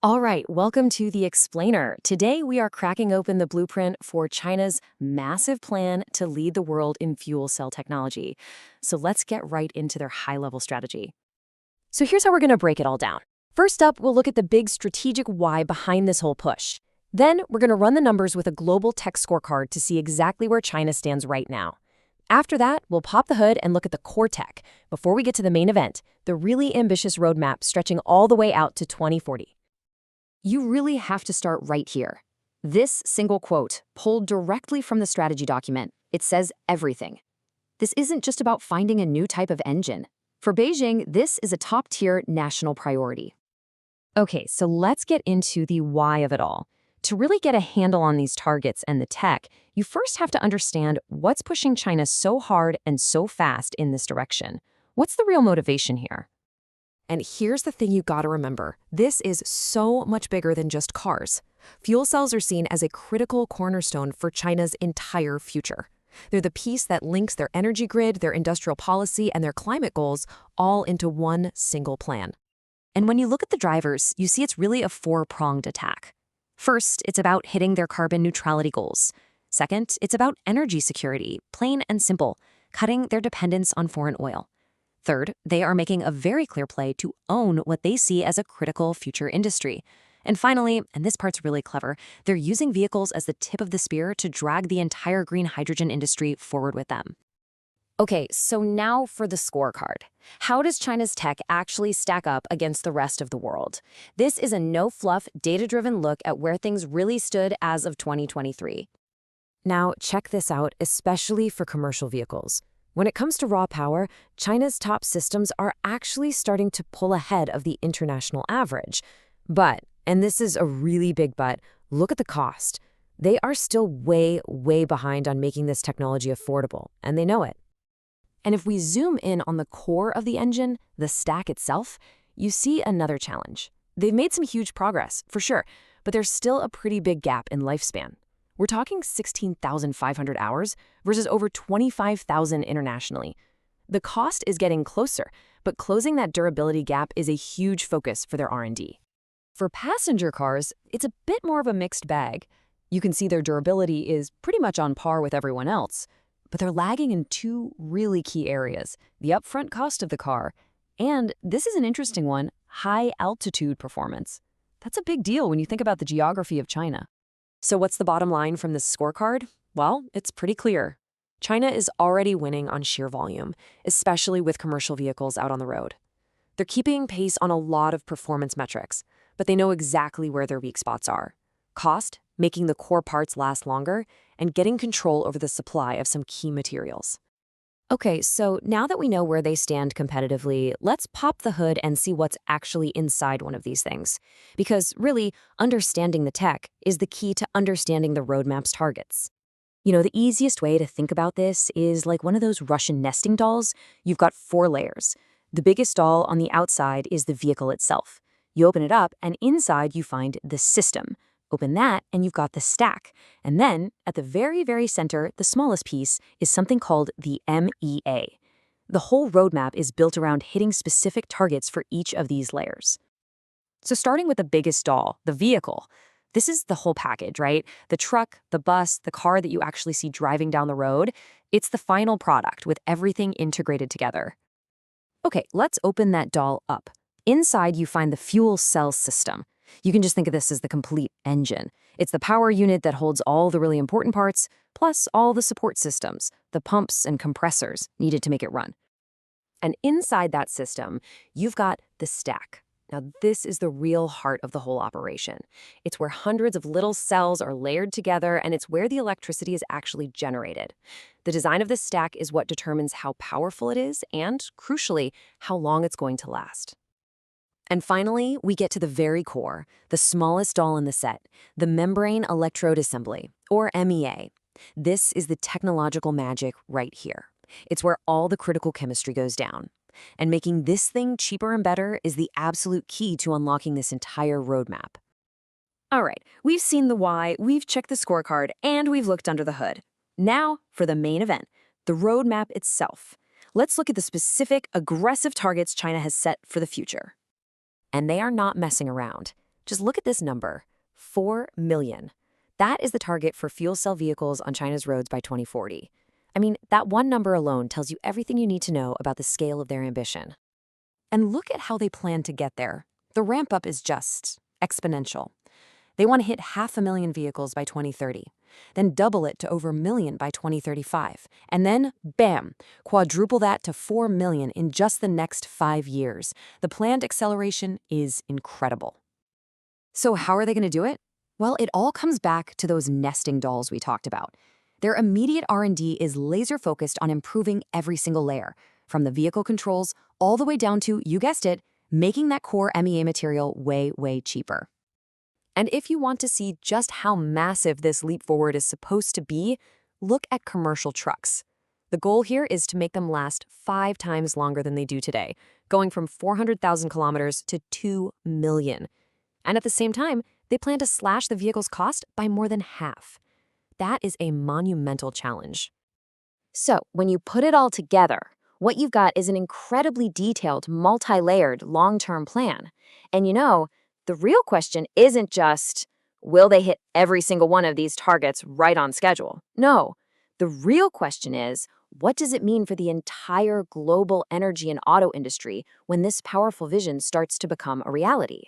All right, welcome to The Explainer. Today we are cracking open the blueprint for China's massive plan to lead the world in fuel cell technology. So let's get right into their high-level strategy. So here's how we're going to break it all down. First up, we'll look at the big strategic why behind this whole push. Then we're going to run the numbers with a global tech scorecard to see exactly where China stands right now. After that, we'll pop the hood and look at the core tech before we get to the main event, the really ambitious roadmap stretching all the way out to 2040. You really have to start right here. This single quote, pulled directly from the strategy document, it says everything. This isn't just about finding a new type of engine. For Beijing, this is a top-tier national priority. Okay, so let's get into the why of it all. To really get a handle on these targets and the tech, you first have to understand what's pushing China so hard and so fast in this direction. What's the real motivation here? And here's the thing you gotta remember. This is so much bigger than just cars. Fuel cells are seen as a critical cornerstone for China's entire future. They're the piece that links their energy grid, their industrial policy, and their climate goals all into one single plan. And when you look at the drivers, you see it's really a four-pronged attack. First, it's about hitting their carbon neutrality goals. Second, it's about energy security, plain and simple, cutting their dependence on foreign oil. Third, they are making a very clear play to own what they see as a critical future industry. And finally, and this part's really clever, they're using vehicles as the tip of the spear to drag the entire green hydrogen industry forward with them. Okay, so now for the scorecard. How does China's tech actually stack up against the rest of the world? This is a no-fluff, data-driven look at where things really stood as of 2023. Now, check this out, especially for commercial vehicles. When it comes to raw power, China's top systems are actually starting to pull ahead of the international average. But, and this is a really big but, look at the cost. They are still way, way behind on making this technology affordable, and they know it. And if we zoom in on the core of the engine, the stack itself, you see another challenge. They've made some huge progress, for sure, but there's still a pretty big gap in lifespan. We're talking 16,500 hours versus over 25,000 internationally. The cost is getting closer, but closing that durability gap is a huge focus for their R&D. For passenger cars, it's a bit more of a mixed bag. You can see their durability is pretty much on par with everyone else, but they're lagging in two really key areas: the upfront cost of the car, and this is an interesting one, high-altitude performance. That's a big deal when you think about the geography of China. So what's the bottom line from this scorecard? Well, it's pretty clear. China is already winning on sheer volume, especially with commercial vehicles out on the road. They're keeping pace on a lot of performance metrics, but they know exactly where their weak spots are: cost, making the core parts last longer, and getting control over the supply of some key materials. Okay, so now that we know where they stand competitively, let's pop the hood and see what's actually inside one of these things. Because really, understanding the tech is the key to understanding the roadmap's targets. You know, the easiest way to think about this is like one of those Russian nesting dolls. You've got 4 layers. The biggest doll on the outside is the vehicle itself. You open it up, and inside you find the system. Open that, and you've got the stack. And then, at the very, very center, the smallest piece, is something called the MEA. The whole roadmap is built around hitting specific targets for each of these layers. So starting with the biggest doll, the vehicle, this is the whole package, right? The truck, the bus, the car that you actually see driving down the road, it's the final product with everything integrated together. Okay, let's open that doll up. Inside, you find the fuel cell system. You can just think of this as the complete engine. It's the power unit that holds all the really important parts, plus all the support systems, the pumps and compressors needed to make it run. And inside that system, you've got the stack. Now, this is the real heart of the whole operation. It's where hundreds of little cells are layered together, and it's where the electricity is actually generated. The design of this stack is what determines how powerful it is and, crucially, how long it's going to last. And finally, we get to the very core, the smallest doll in the set, the membrane electrode assembly, or MEA. This is the technological magic right here. It's where all the critical chemistry goes down. And making this thing cheaper and better is the absolute key to unlocking this entire roadmap. All right, we've seen the why, we've checked the scorecard, and we've looked under the hood. Now for the main event, the roadmap itself. Let's look at the specific, aggressive targets China has set for the future. And they are not messing around. Just look at this number, 4 million. That is the target for fuel cell vehicles on China's roads by 2040. I mean, that one number alone tells you everything you need to know about the scale of their ambition. And look at how they plan to get there. The ramp up is just exponential. They want to hit 500,000 vehicles by 2030, then double it to over a million by 2035, and then, bam, quadruple that to 4 million in just the next 5 years. The planned acceleration is incredible. So how are they going to do it? Well, it all comes back to those nesting dolls we talked about. Their immediate R&D is laser-focused on improving every single layer, from the vehicle controls all the way down to, you guessed it, making that core MEA material way, way cheaper. And if you want to see just how massive this leap forward is supposed to be, look at commercial trucks. The goal here is to make them last 5 times longer than they do today, going from 400,000 kilometers to 2 million. And at the same time, they plan to slash the vehicle's cost by more than half. That is a monumental challenge. So, when you put it all together, what you've got is an incredibly detailed, multi-layered, long-term plan. And the real question isn't just, will they hit every single one of these targets right on schedule? No. The real question is, what does it mean for the entire global energy and auto industry when this powerful vision starts to become a reality?